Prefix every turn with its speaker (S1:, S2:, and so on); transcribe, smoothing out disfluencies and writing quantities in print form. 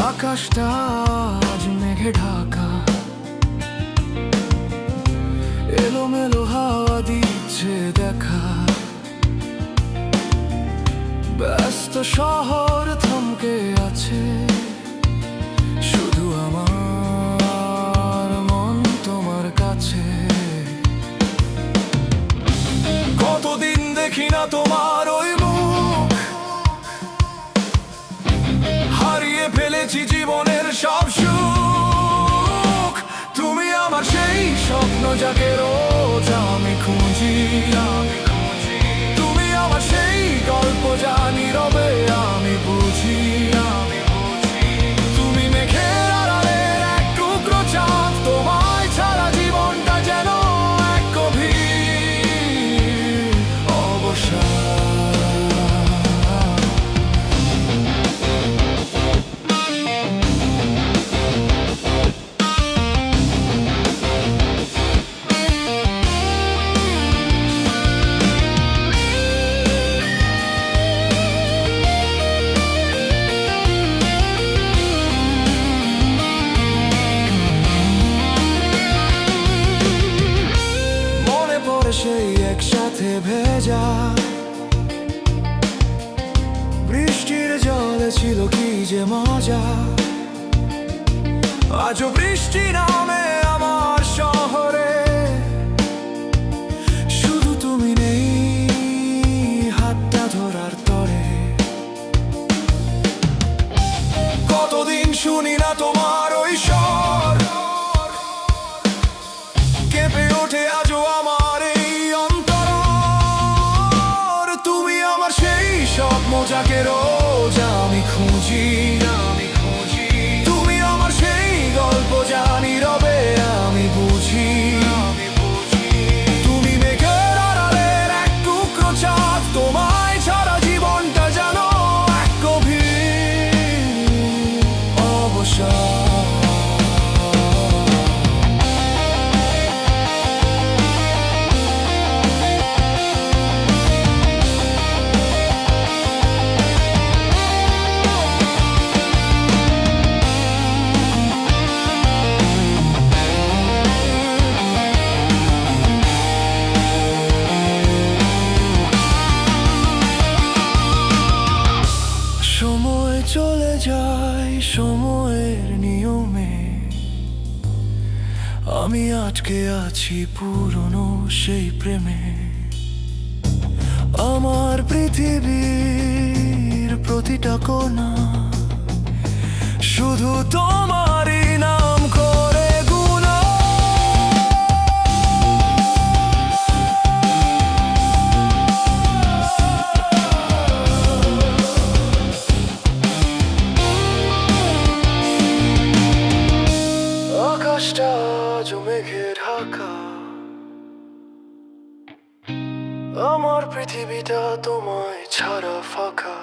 S1: আকাশটা আজ মেঘে ঢাকা, এলোমেলো হাওয়া দিচ্ছে দেখা। ব্যস্ত শহর থমকে আছে, শুধু আমার মন তোমার কাছে। কতদিন দেখি না তোমার ওই মুখ, হারিয়ে ফেলেছি জীবনের সব সুখ। তুমি আমার সেই স্বপ্ন যাকে রোজ আমি খুঁজি, তুমি আমার সেই গল্প যা নীরবে আমি বুঝি। তুমি মেঘের আড়ালের এক টুকরো চাঁদ, তোমায় ছাড়া জীবনটা যেন এক গভীর অবসাদ। সেই একসাথে ভেজা বৃষ্টির জলে ছিল কি যে মজা। আজও বৃষ্টি নামে আমার শহরে, শুধু তুমি নেই হাতটা ধরার তরে। কতদিন শুনি না তোমার ওই স্বর, কেঁপে ওঠে আজও আমার স্বপ্ন যাকে রোজ আমি খুঁজি। তুমি আমার সেই গল্প যা নীরবে আমি বুঝি। তুমি মেঘের আড়ালের এক টুকরো চাঁদ, তোমায় ছাড়া জীবনটা যেন এক গভীর অবসাদ। চলে যায় সময়ের নিয়মে, আমি আটকে আছি পুরনো সেই প্রেমে। আমার পৃথিবীর প্রতিটা কোণা শুধু তোমারই নাম করে গুনা। আকাশটা আজ মেঘে ঢাকা, আমার পৃথিবীটা তোমায় ছাড়া ফাঁকা।